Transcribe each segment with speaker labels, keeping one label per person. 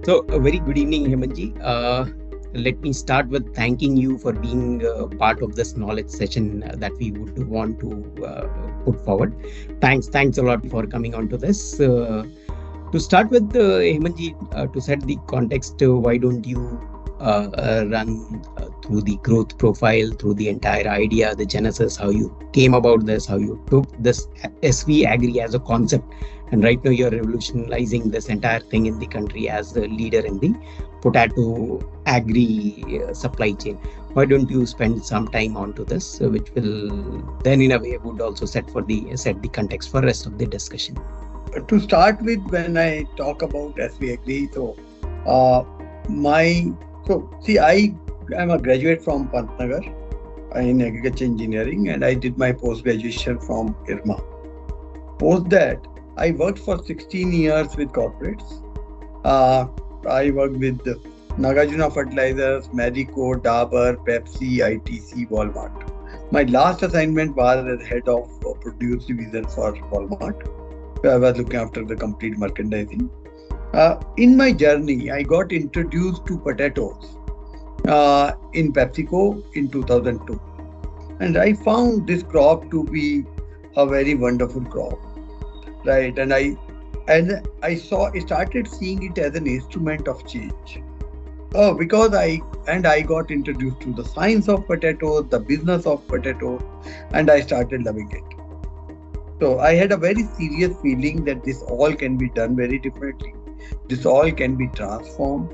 Speaker 1: So, a very good evening, Hemantji. Let me start with thanking you for being part of this knowledge session that we would want to put forward. Thanks a lot for coming on to this. To start with, Hemantji, to set the context, why don't you run through the growth profile, through the entire idea, the genesis, how you came about this, how you took this SV Agri as a concept, and right now you're revolutionizing this entire thing in the country as a leader in the potato agri supply chain. Why don't you spend some time onto this, which will then in a way would also set the context for rest of the discussion.
Speaker 2: To start with, when I talk about SV Agri, uh, my I am a graduate from Pantnagar in agriculture engineering, and I did my post graduation from IRMA. Post that, I worked for 16 years with corporates. I worked with Nagarjuna Fertilizers, Marico, Dabur, Pepsi, ITC, Walmart. My last assignment was as head of produce division for Walmart. I was looking after the complete merchandising. In my journey, I got introduced to potatoes in PepsiCo in 2002. And I found this crop to be a very wonderful crop, right? And I started seeing it as an instrument of change. Because I got introduced to the science of potatoes, the business of potatoes, and I started loving it. So I had a very serious feeling that this all can be done very differently. This all can be transformed.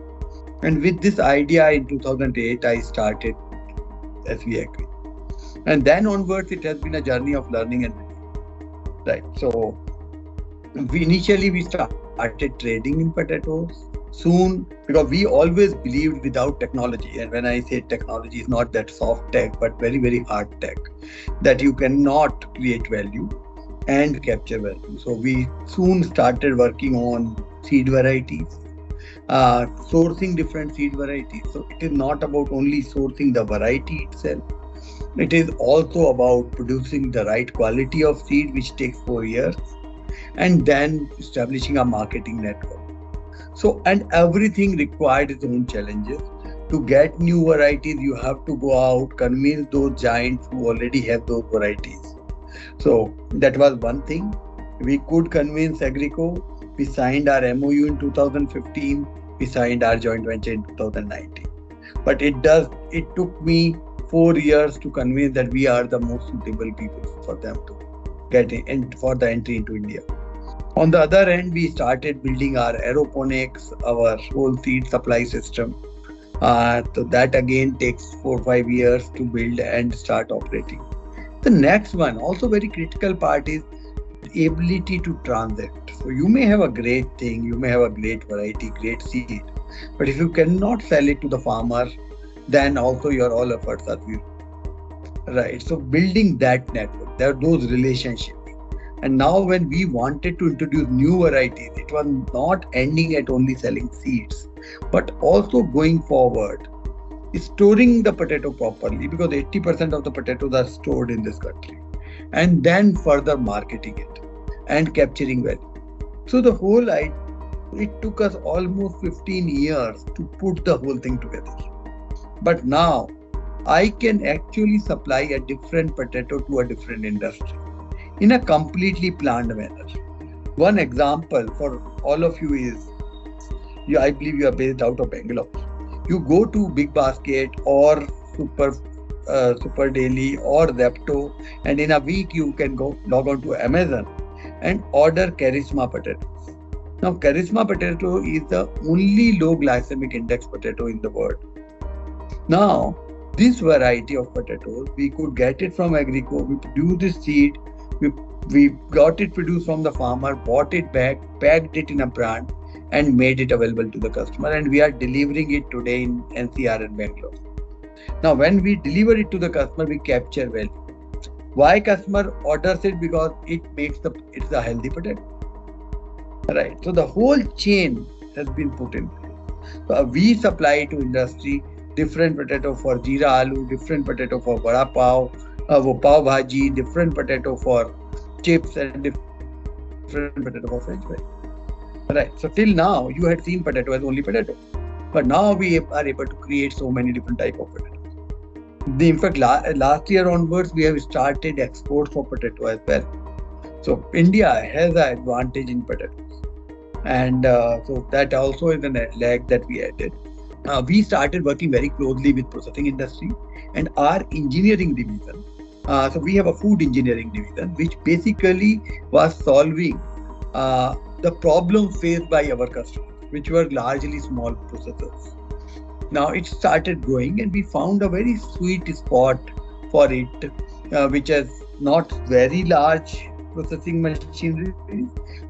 Speaker 2: And with this idea in 2008, I started SV Agri. And then onwards, it has been a journey of learning and right. So we started trading in potatoes. Soon, because we always believed without technology, and when I say technology, is not that soft tech, but very, very hard tech, that you cannot create value and capture value. So we soon started working on seed varieties, sourcing different seed varieties. So it is not about only sourcing the variety itself. It is also about producing the right quality of seed, which takes 4 years, and then establishing a marketing network. So, and everything required its own challenges. To get new varieties, you have to go out, convince those giants who already have those varieties. So that was one thing. We could convince Agrico. We signed our MOU in 2015. We signed our joint venture in 2019. But it took me 4 years to convince that we are the most suitable people for them to get in and for the entry into India. On the other end, we started building our aeroponics, our whole seed supply system. So that again takes 4 or 5 years to build and start operating. The next one, also very critical part, is the ability to transact. So you may have a great thing, you may have a great variety, great seed, but if you cannot sell it to the farmer, then also your all efforts are zero. Right. So building that network, there are those relationships. And now when we wanted to introduce new varieties, it was not ending at only selling seeds, but also going forward, storing the potato properly, because 80% of the potatoes are stored in this country, and then further marketing it and capturing value. So the whole idea, it took us almost 15 years to put the whole thing together. But now I can actually supply a different potato to a different industry in a completely planned manner. One example for all of you is, I believe you are based out of Bangalore. You go to Big Basket or Super Daily or Zepto, and in a week you can go log on to Amazon and order Charisma potatoes. Now, Charisma potato is the only low glycemic index potato in the world. Now, this variety of potatoes, we could get it from Agrico. We produce this seed. We got it produced from the farmer, bought it back, packed it in a brand, and made it available to the customer. And we are delivering it today in NCR and Bangalore. Now, when we deliver it to the customer, we capture value. Why customer orders it? Because it's a healthy potato. Right. So the whole chain has been put in place. So we supply to industry different potato for jeera aloo, different potato for vada pav, pav bhaji, different potato for chips, and different potato for french fries. So Right. So till now, you had seen potato as only potato, but now we are able to create so many different type of potatoes. In fact, last year onwards, we have started exports of potato as well. So India has an advantage in potatoes, and so that also is a leg that we added. We started working very closely with processing industry and our engineering division. So we have a food engineering division, which basically was solving the problem faced by our customers, which were largely small processors. Now it started growing, and we found a very sweet spot for it, which has not very large processing machineries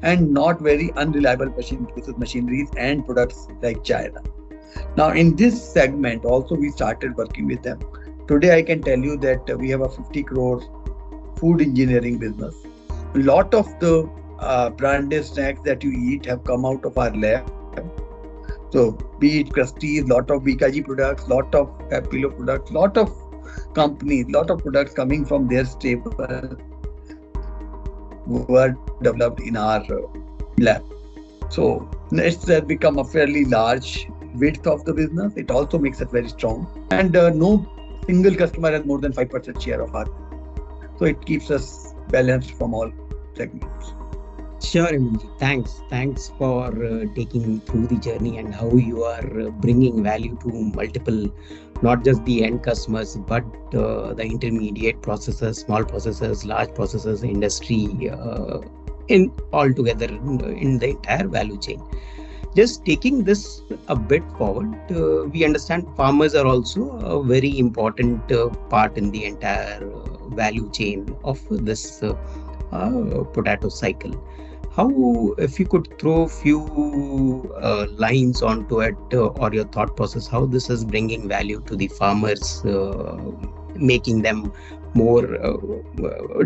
Speaker 2: and not very unreliable machineries and products like China. Now, in this segment, also we started working with them. Today, I can tell you that we have a 50 crore food engineering business. A lot of the branded snacks that you eat have come out of our lab. So, be it Crusties, lot of BKG products, lot of Pillow products, lot of companies, lot of products coming from their stable were developed in our lab. So it's become a fairly large width of the business. It also makes it very strong. And no single customer has more than 5% share of our. So it keeps us balanced from all segments.
Speaker 1: Sure, Hemantji. Thanks for taking through the journey and how you are bringing value to multiple, not just the end customers, but the intermediate processors, small processors, large processors, industry, in all together in the entire value chain. Just taking this a bit forward, we understand farmers are also a very important part in the entire value chain of this potato cycle. How, if you could throw few lines onto it or your thought process, how this is bringing value to the farmers, making them more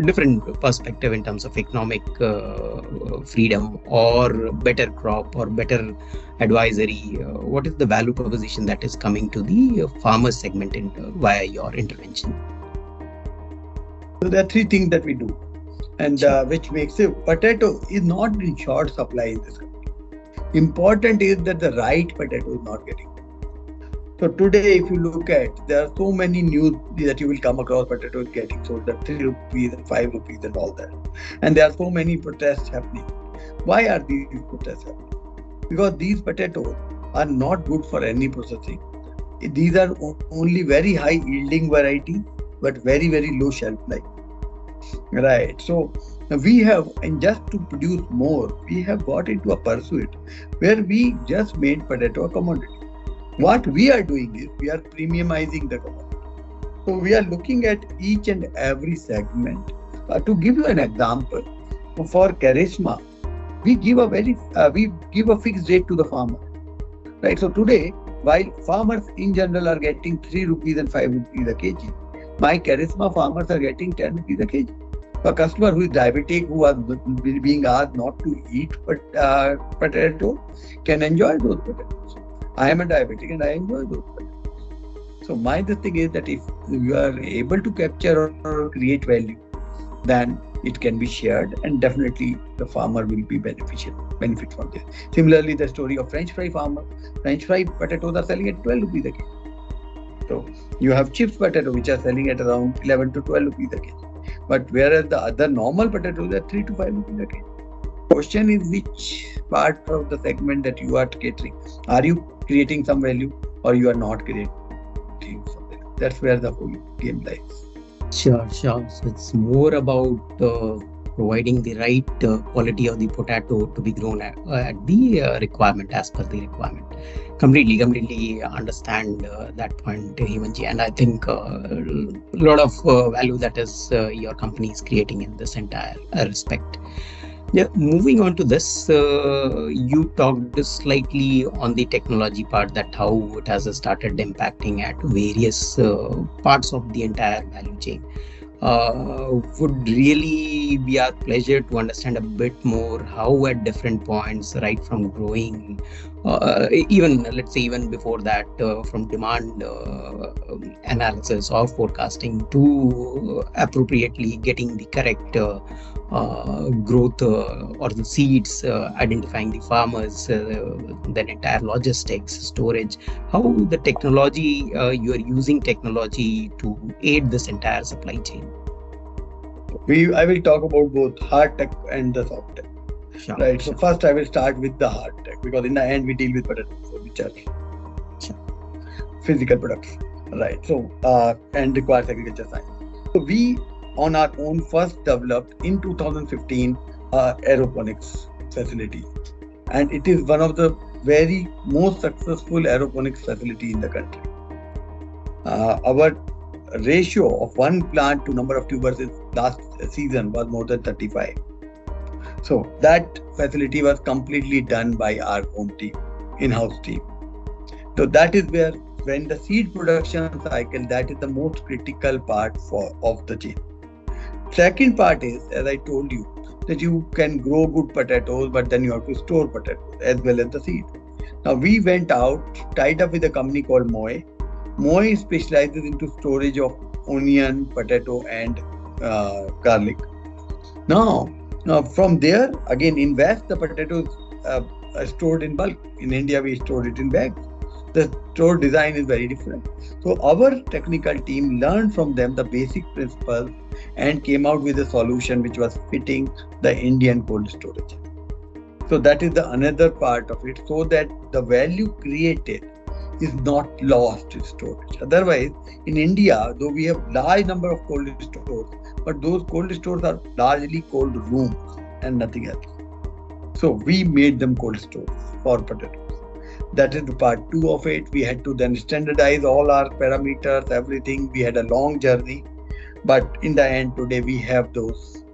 Speaker 1: different perspective in terms of economic freedom or better crop or better advisory. What is the value proposition that is coming to the farmer segment via your intervention?
Speaker 2: So there are three things that we do, and which makes it potato is not in short supply in this country. Important is that the right potato is not getting. So today, if you look at, there are so many news that you will come across potatoes getting sold at 3 rupees and 5 rupees and all that. And there are so many protests happening. Why are these protests happening? Because these potatoes are not good for any processing. These are only very high yielding variety, but very, very low shelf life. Right. So we have, and just to produce more, we have got into a pursuit where we just made potato a commodity. What we are doing is we are premiumizing the commodity. So we are looking at each and every segment. To give you an example, for Charisma, we give a fixed rate to the farmer. Right. So today, while farmers in general are getting 3 rupees and 5 rupees a kg, my Charisma farmers are getting 10 rupees a kg. A customer who is diabetic, who are being asked not to eat potato, can enjoy those potatoes. I am a diabetic and I enjoy those potatoes. So my thing is that if you are able to capture or create value, then it can be shared, and definitely the farmer will be benefit from this. Similarly, the story of French fry farmer. French fry potatoes are selling at 12 rupees a kg. So you have chips potato which are selling at around 11 to 12 rupees a kg. But whereas the other normal potatoes are 3 to 5 rupees a kg. Question is which part of the segment that you are catering. Are you creating some value or you are not creating some value? That's where the whole game lies.
Speaker 1: Sure. So it's more about providing the right quality of the potato to be grown at the requirement, as per the requirement. Completely understand that point, Hemantji, and I think a lot of value that is your company is creating in this entire respect. Yeah, moving on to this, you talked slightly on the technology part, that how it has started impacting at various parts of the entire value chain. Would really be our pleasure to understand a bit more how at different points, right from growing, even let's say even before that, from demand analysis or forecasting to appropriately getting the correct growth or the seeds, identifying the farmers, then entire logistics, storage, how the technology, you are using technology to aid this entire supply chain.
Speaker 2: I will talk about both hard tech and the soft tech.
Speaker 1: Sure,
Speaker 2: Right. So
Speaker 1: sure,
Speaker 2: first I will start with the hard tech, because in the end we deal with potatoes, which are
Speaker 1: sure.
Speaker 2: physical products. Right. So and requires agriculture science. So we on our own first developed in 2015 aeroponics facility, and it is one of the very most successful aeroponics facility in the country. Our ratio of one plant to number of tubers is last season was more than 35. So that facility was completely done by our own team, in-house team. So that is where, when the seed production cycle, that is the most critical part of the chain. Second part is, as I told you, that you can grow good potatoes, but then you have to store potatoes as well as the seed. Now we went out, tied up with a company called Moe. Moe specializes into storage of onion, potato, and garlic. Now, from there, again, in West, the potatoes are stored in bulk. In India, we store it in bags. The store design is very different. So our technical team learned from them the basic principles and came out with a solution which was fitting the Indian cold storage. So that is the another part of it, so that the value created is not lost in storage. Otherwise, in India, though we have large number of cold stores, but those cold stores are largely cold rooms and nothing else. So we made them cold stores for potatoes. That is the part two of it. We had to then standardize all our parameters, everything. We had a long journey, but in the end, today we have those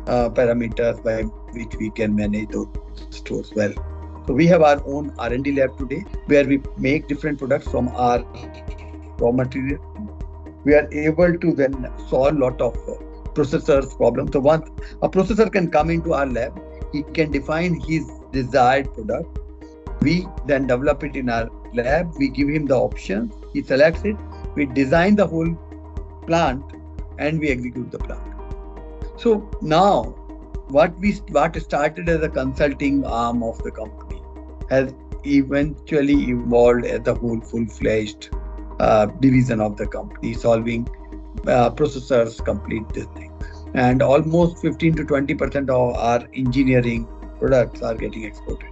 Speaker 2: parameters by which we can manage those stores well. So we have our own R&D lab today, where we make different products from our raw material. We are able to then solve a lot of processors problems. So once a processor can come into our lab, he can define his desired product. We then develop it in our lab. We give him the options. He selects it. We design the whole plant and we execute the plant. So now, what started as a consulting arm of the company has eventually evolved as the whole full-fledged division of the company, solving processors, complete this thing. And almost 15 to 20% of our engineering products are getting exported.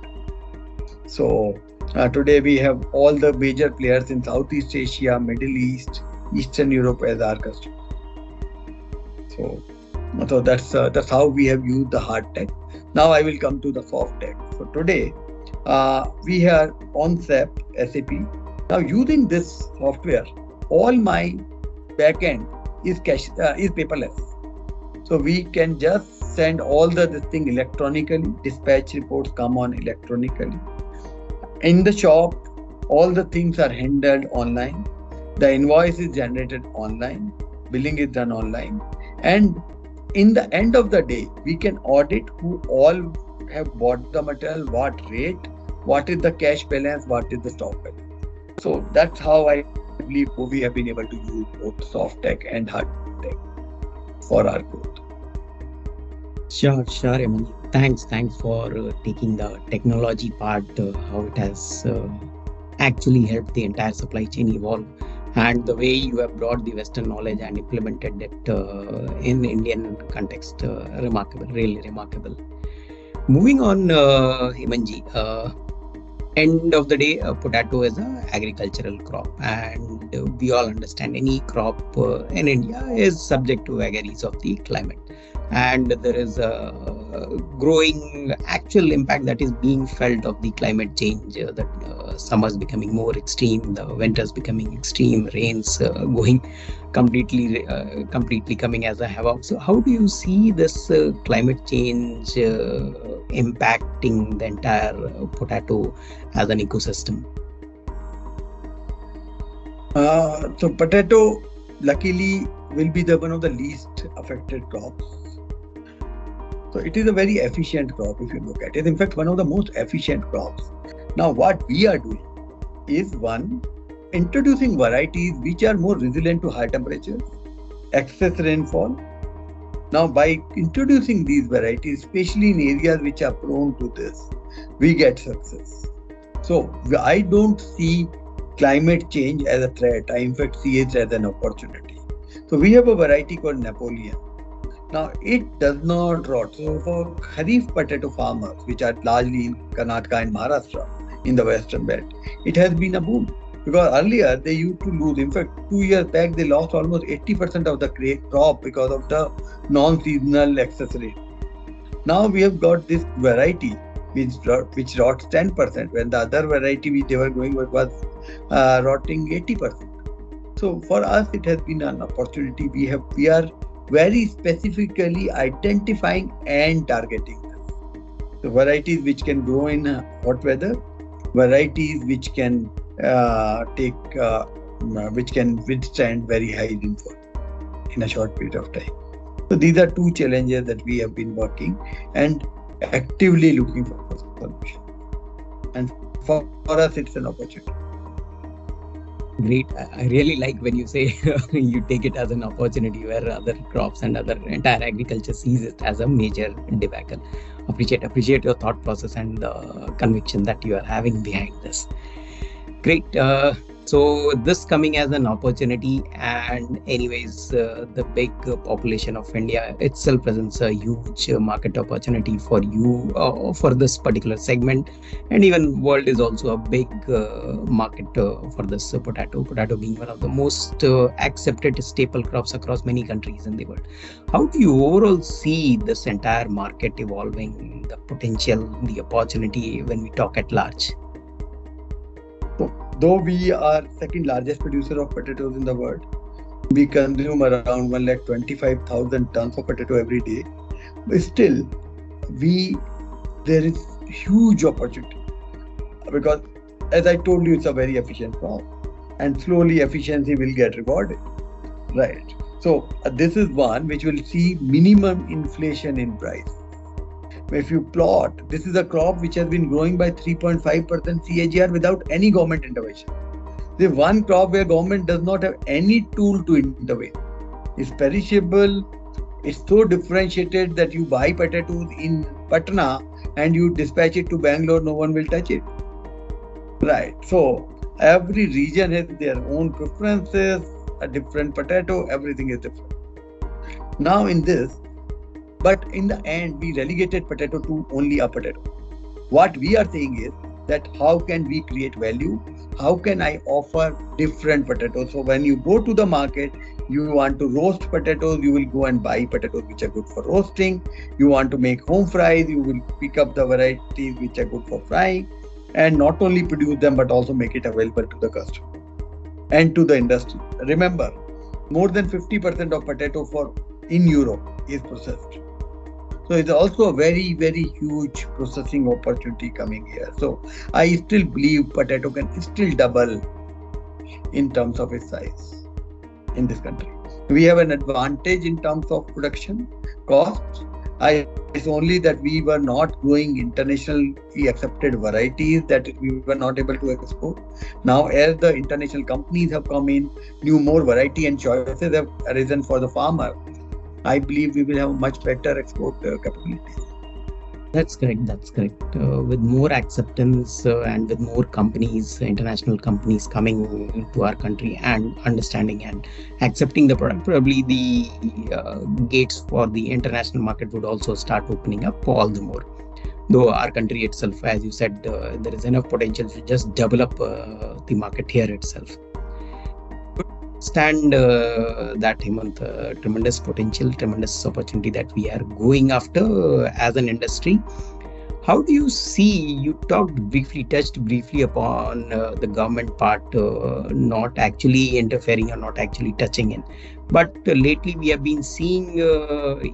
Speaker 2: So today we have all the major players in Southeast Asia, Middle East, Eastern Europe as our customers. So that's how we have used the hard tech. Now I will come to the soft tech. So today we are on SAP. Now using this software, all my backend is paperless. So we can just send all this thing electronically. Dispatch reports come on electronically. In the shop, all the things are handled online. The invoice is generated online. Billing is done online. And in the end of the day, we can audit who all have bought the material, what rate, what is the cash balance, what is the stock balance. So that's how I believe we have been able to use both soft tech and hard tech for our growth.
Speaker 1: Sure, Hemant. Thanks for taking the technology part, how it has actually helped the entire supply chain evolve, and the way you have brought the Western knowledge and implemented it in Indian context. Remarkable, really remarkable. Moving on, Hemantji. End of the day, potato is an agricultural crop, and we all understand any crop in India is subject to vagaries of the climate, and there is a growing actual impact that is being felt of the climate change, that summers becoming more extreme, the winters becoming extreme, rains going completely coming as a havoc. So how do you see this climate change impacting the entire potato as an ecosystem?
Speaker 2: So potato, luckily, will be one of the least affected crops. So it is a very efficient crop if you look at it. In fact, one of the most efficient crops. Now, what we are doing is, one, introducing varieties which are more resilient to high temperatures, excess rainfall. Now, by introducing these varieties, especially in areas which are prone to this, we get success. So, I don't see climate change as a threat. I, in fact, see it as an opportunity. So, we have a variety called Napoleon. Now, it does not rot. So, for Kharif potato farmers, which are largely in Karnataka and Maharashtra in the western belt, it has been a boon. Because earlier they used to lose. In fact, 2 years back they lost almost 80% of the crop because of the non-seasonal excess rain. Now we have got this variety which rots 10% when the other variety which they were going with was rotting 80%. So for us it has been an opportunity. We are very specifically identifying and targeting the varieties which can grow in hot weather, varieties which can which can withstand very high rainfall in a short period of time. So these are two challenges that we have been working and actively looking for solution. And for us, it's an opportunity.
Speaker 1: Great. I really like when you say you take it as an opportunity where other crops and other entire agriculture sees it as a major debacle. Appreciate your thought process and the conviction that you are having behind this. Great. So this coming as an opportunity, and anyways, the big population of India itself presents a huge market opportunity for you for this particular segment, and even world is also a big market for this potato. Potato being one of the most accepted staple crops across many countries in the world. How do you overall see this entire market evolving, the potential, the opportunity when we talk at large?
Speaker 2: Though we are second largest producer of potatoes in the world, we consume around 125,000 tons of potato every day. But still, there is huge opportunity because, as I told you, it's a very efficient crop, and slowly efficiency will get rewarded, right? So this is one which will see minimum inflation in price. If you plot, this is a crop which has been growing by 3.5% CAGR without any government intervention. The one crop where government does not have any tool to intervene. It's perishable. It's so differentiated that you buy potatoes in Patna and you dispatch it to Bangalore, no one will touch it. Right. So every region has their own preferences, a different potato, everything is different. Now in this, but in the end, we relegated potato to only a potato. What we are saying is that how can we create value? How can I offer different potatoes? So when you go to the market, you want to roast potatoes, you will go and buy potatoes which are good for roasting. You want to make home fries, you will pick up the varieties which are good for frying, and not only produce them but also make it available to the customer and to the industry. Remember, more than 50% of potato in Europe is processed. So it's also a very, very huge processing opportunity coming here. So I still believe potato can still double in terms of its size in this country. We have an advantage in terms of production costs. It's only that we were not growing internationally accepted varieties that we were not able to export. Now, as the international companies have come in, more variety and choices have arisen for the farmer. I believe we will have much better export capabilities.
Speaker 1: That's correct. That's correct. With more acceptance and with more companies, international companies coming into our country and understanding and accepting the product, probably the gates for the international market would also start opening up all the more. Though our country itself, as you said, there is enough potential to just develop the market here itself. Stand that, Hemant, tremendous potential, tremendous opportunity that we are going after as an industry. How do you see, you touched briefly upon the government part not actually interfering or not actually touching in. But lately we have been seeing,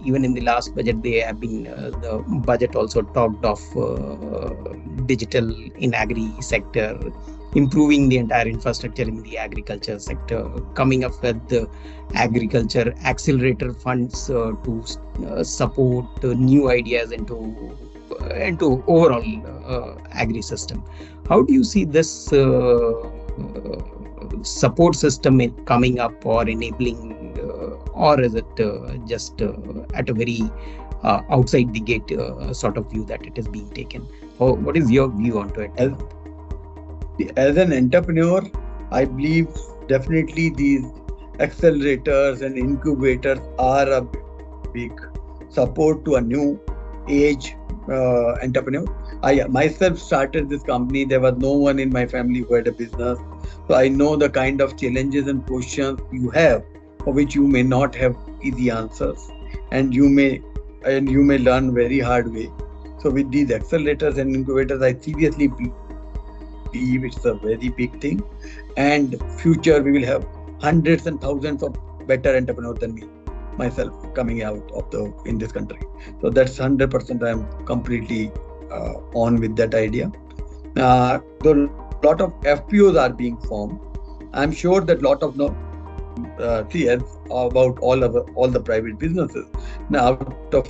Speaker 1: even in the last budget, they have been, the budget also talked of digital in agri sector, improving the entire infrastructure in the agriculture sector, coming up with the agriculture accelerator funds to support new ideas into overall agri system. How do you see this support system coming up or enabling, or is it just at a very outside the gate sort of view that it is being taken? What is your view onto it,
Speaker 2: As,
Speaker 1: Hemant?
Speaker 2: as an entrepreneur, I believe definitely these accelerators and incubators are a big support to a new age entrepreneur. I myself started this company. There was no one in my family who had a business. So I know the kind of challenges and questions you have, for which you may not have easy answers, and you may learn very hard way. So with these accelerators and incubators, I seriously believe it's a very big thing. And future we will have hundreds and thousands of better entrepreneurs than me myself coming out of the in this country. So that's 100%. I am completely on with that idea. Though a lot of FPOs are being formed, I'm sure that lot of no see as about all the private businesses. Now out of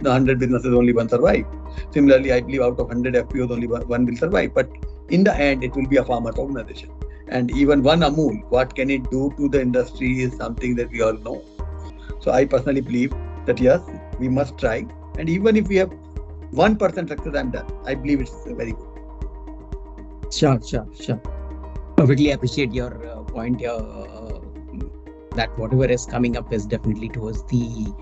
Speaker 2: the 100 businesses, only one survive. Similarly, I believe out of 100 FPOs, only one will survive. But in the end, it will be a farmers organization. And even one Amul, what can it do to the industry is something that we all know. So I personally believe that yes, we must try. And even if we have 1% success, I'm done. I believe it's very good.
Speaker 1: Sure. Perfectly appreciate your point here, that whatever is coming up is definitely towards the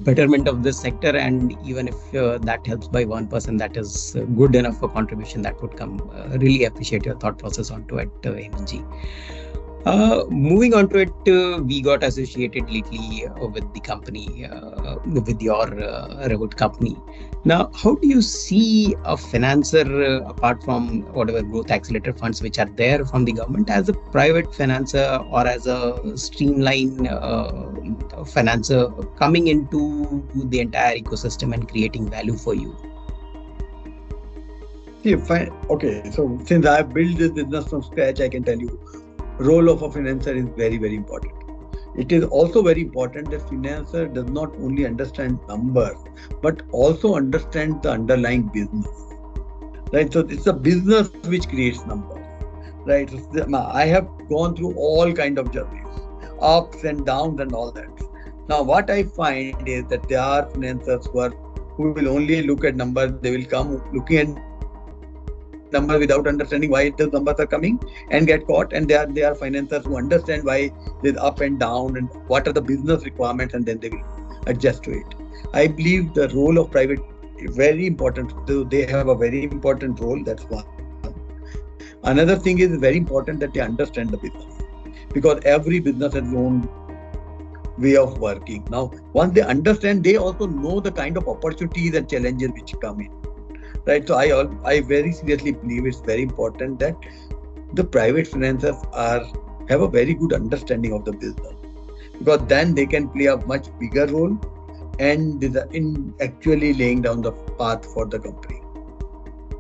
Speaker 1: betterment of this sector, and even if that helps by 1%, that is good enough for contribution that would come. Really appreciate your thought process onto it, Hemant. Moving on to it, we got associated lately with the company, with your Revit company. Now, how do you see a financer, apart from whatever growth accelerator funds which are there from the government, as a private financer or as a streamline financer coming into the entire ecosystem and creating value for you?
Speaker 2: See, fine. Okay, so since I have built this business from scratch, I can tell you, role of a financer is very, very important. It is also very important that financer does not only understand numbers, but also understand the underlying business. Right? So it's a business which creates numbers. Right? So I have gone through all kind of journeys, ups and downs and all that. Now, what I find is that there are financiers who will only look at numbers. They will come looking at numbers without understanding why those numbers are coming and get caught. And there are financiers who understand why there's up and down and what are the business requirements, and then they will adjust to it. I believe the role of private is very important. So they have a very important role. That's one. Another thing is very important that they understand the business, because every business has its own way of working. Now, once they understand, they also know the kind of opportunities and challenges which come in. Right. So I very seriously believe it's very important that the private financiers have a very good understanding of the business, because then they can play a much bigger role and in actually laying down the path for the company.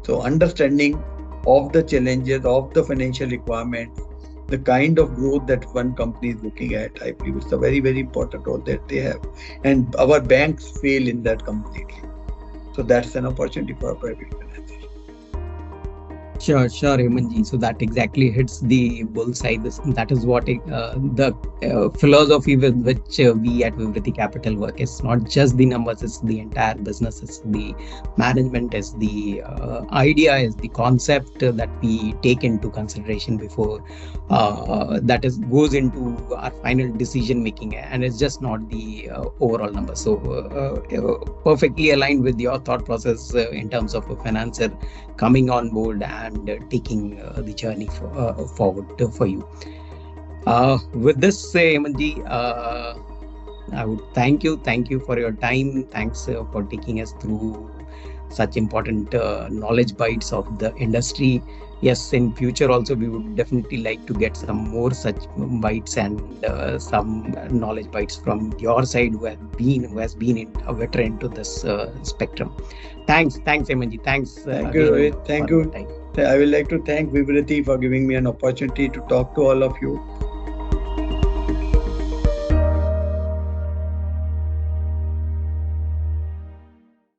Speaker 2: So understanding of the challenges, of the financial requirements, the kind of growth that one company is looking at, I believe it's a very, very important role that they have. And our banks fail in that completely. So that's an opportunity for a private financer.
Speaker 1: Sure, Hemant. So that exactly hits the bullseye. That is what the philosophy with which we at Vivriti Capital work. It's not just the numbers; it's the entire business. It's the management. It's the idea. It's the concept that we take into consideration before goes into our final decision making, and it's just not the overall number. So perfectly aligned with your thought process in terms of a financer coming on board and taking the journey forward for you. With this, Hemant, I would thank you for your time. Thanks for taking us through such important knowledge bites of the industry. Yes, in future also we would definitely like to get some more such bites and some knowledge bites from your side, who has been a veteran to this spectrum. Thanks, Hemant. Thanks.
Speaker 2: Thank you, Rohit. Thank you. I would like to thank Vivriti for giving me an opportunity to talk to all of you.